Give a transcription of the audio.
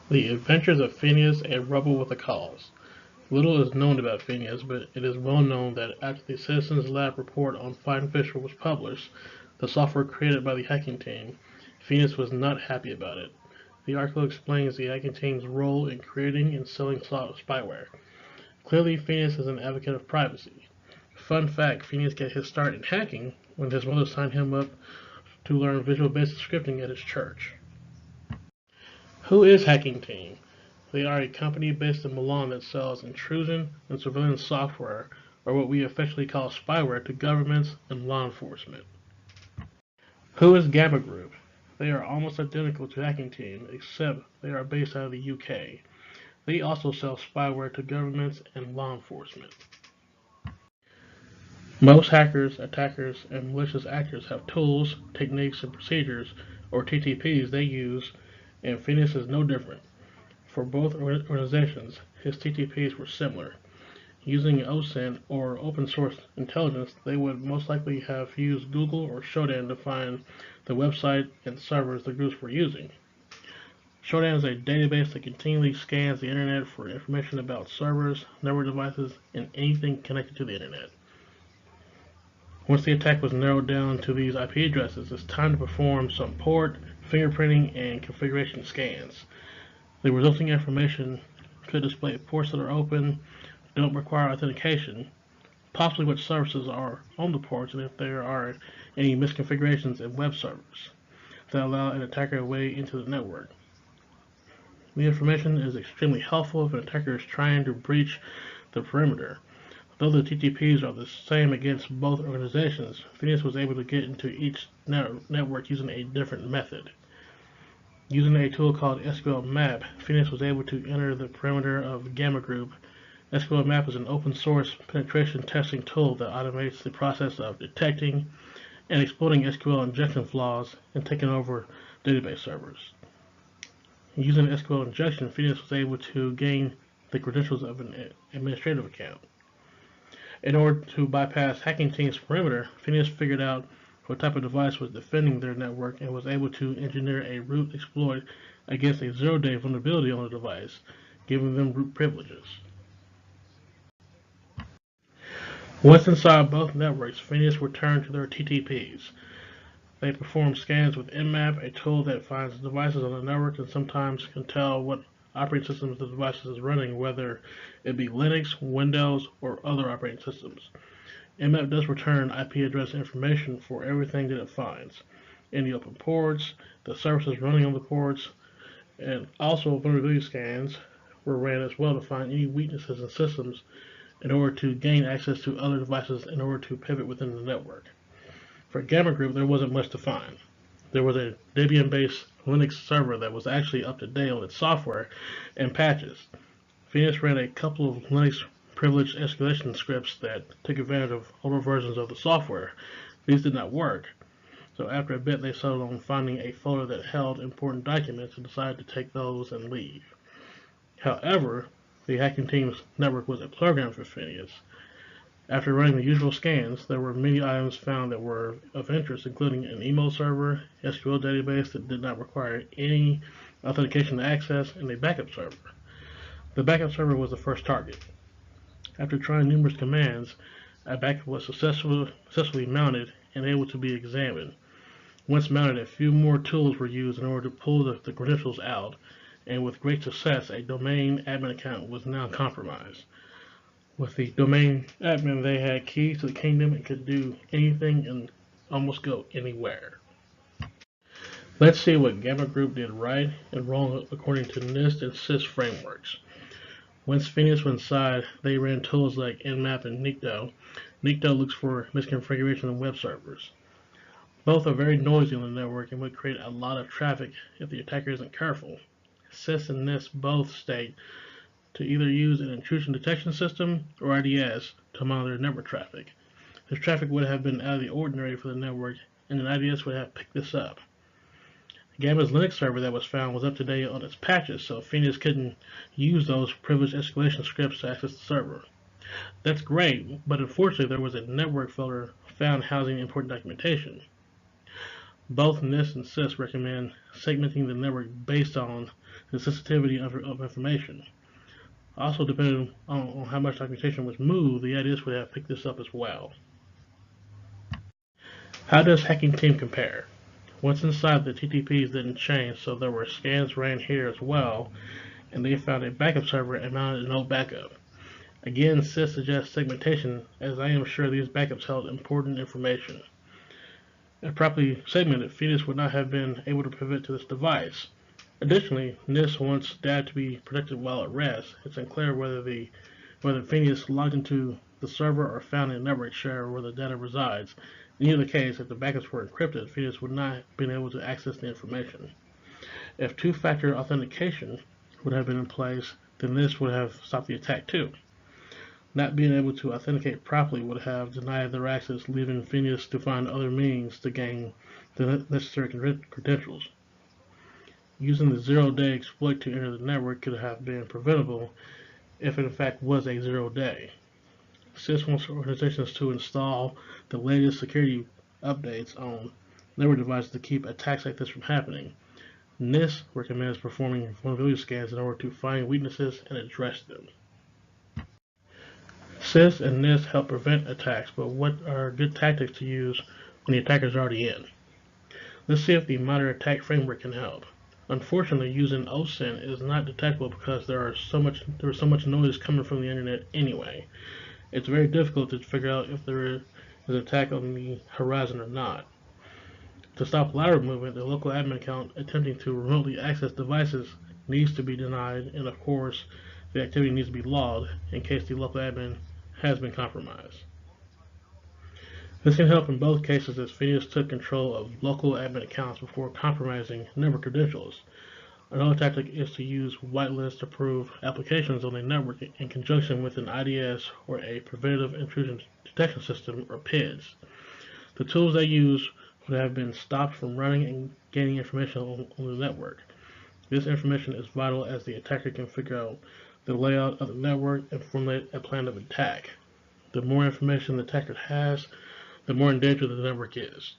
The Adventures of Phineas, a Rebel with a Cause. Little is known about Phineas, but it is well known that after the Citizens Lab report on Find Fisher was published, the software created by the hacking team, Phineas was not happy about it. The article explains the hacking team's role in creating and selling spyware. Clearly, Phineas is an advocate of privacy. Fun fact, Phineas got his start in hacking when his mother signed him up to learn Visual Basic scripting at his church. Who is Hacking Team? They are a company based in Milan that sells intrusion and surveillance software, or what we affectionately call spyware, to governments and law enforcement. Who is Gamma Group? They are almost identical to Hacking Team, except they are based out of the UK. They also sell spyware to governments and law enforcement. Most hackers, attackers, and malicious actors have tools, techniques, and procedures, or TTPs, they use, and Phineas is no different. For both organizations, his TTPs were similar. Using OSINT or open source intelligence, they would most likely have used Google or Shodan to find the website and servers the groups were using. Shodan is a database that continually scans the internet for information about servers, network devices, and anything connected to the internet. Once the attack was narrowed down to these IP addresses, it's time to perform some port, fingerprinting, and configuration scans. The resulting information could display ports that are open, don't require authentication, possibly what services are on the ports, and if there are any misconfigurations in web servers that allow an attacker a way into the network. The information is extremely helpful if an attacker is trying to breach the perimeter. Though the TTPs are the same against both organizations, Phineas was able to get into each network using a different method. Using a tool called SQL Map, Phineas was able to enter the perimeter of Gamma Group. SQL Map is an open source penetration testing tool that automates the process of detecting and exploiting SQL injection flaws and taking over database servers. Using SQL injection, Phineas was able to gain the credentials of an administrative account. In order to bypass Hacking Team's perimeter, Phineas figured out what type of device was defending their network and was able to engineer a root exploit against a zero-day vulnerability on the device, giving them root privileges. Once inside both networks, Phineas returned to their TTPs. They perform scans with Nmap, a tool that finds devices on the network and sometimes can tell what operating systems the device is running, whether it be Linux, Windows, or other operating systems. Nmap does return IP address information for everything that it finds. Any open ports, the services running on the ports, and also vulnerability scans were ran as well to find any weaknesses in systems in order to gain access to other devices in order to pivot within the network. For Gamma Group, there wasn't much to find. There was a Debian-based Linux server that was actually up to date on its software and patches. Phineas ran a couple of Linux privileged escalation scripts that took advantage of older versions of the software. These did not work, so after a bit they settled on finding a folder that held important documents and decided to take those and leave. However, the hacking team's network was a playground for Phineas. After running the usual scans, there were many items found that were of interest, including an email server, SQL database that did not require any authentication to access, and a backup server. The backup server was the first target. After trying numerous commands, a backup was successfully mounted and able to be examined. Once mounted, a few more tools were used in order to pull the credentials out, and with great success, a domain admin account was now compromised. With the domain admin, they had keys to the kingdom and could do anything and almost go anywhere. Let's see what Gamma Group did right and wrong according to NIST and CIS frameworks. Once Phineas was inside, they ran tools like Nmap and Nikto. Nikto looks for misconfiguration in web servers. Both are very noisy on the network and would create a lot of traffic if the attacker isn't careful. CIS and NIST both state to either use an intrusion detection system or IDS to monitor network traffic. This traffic would have been out of the ordinary for the network, and an IDS would have picked this up. Gamma's Linux server that was found was up to date on its patches, so Phineas couldn't use those privileged escalation scripts to access the server. That's great, but unfortunately there was a network folder found housing important documentation. Both NIST and CIS recommend segmenting the network based on the sensitivity of information. Also, depending on how much documentation was moved, the IDS would have picked this up as well. How does hacking team compare? Once inside, the TTPs didn't change, so there were scans ran here as well, and they found a backup server and mounted a node backup. Again, SIS suggests segmentation, as I am sure these backups held important information. If properly segmented, Phineas would not have been able to pivot to this device. Additionally, NIST wants data to be protected while at rest. It's unclear whether Phineas logged into the server or found a network share where the data resides. In either case, if the backups were encrypted, Phineas would not have been able to access the information. If two-factor authentication would have been in place, then this would have stopped the attack too. Not being able to authenticate properly would have denied their access, leaving Phineas to find other means to gain the necessary credentials. Using the zero-day exploit to enter the network could have been preventable if it in fact was a zero-day. SIS wants organizations to install the latest security updates on network devices to keep attacks like this from happening. NIST recommends performing vulnerability scans in order to find weaknesses and address them. SIS and NIST help prevent attacks, but what are good tactics to use when the attacker is already in? Let's see if the modern attack framework can help. Unfortunately, using OSINT is not detectable because there is so much noise coming from the internet anyway. It's very difficult to figure out if there is an attack on the horizon or not. To stop lateral movement, the local admin account attempting to remotely access devices needs to be denied, and of course, the activity needs to be logged in case the local admin has been compromised. This can help in both cases as Phineas took control of local admin accounts before compromising network credentials. Another tactic is to use whitelist approved applications on a network in conjunction with an IDS or a Preventative Intrusion Detection System or PIDS. The tools they use would have been stopped from running and gaining information on the network. This information is vital as the attacker can figure out the layout of the network and formulate a plan of attack. The more information the attacker has, the more in danger the network is.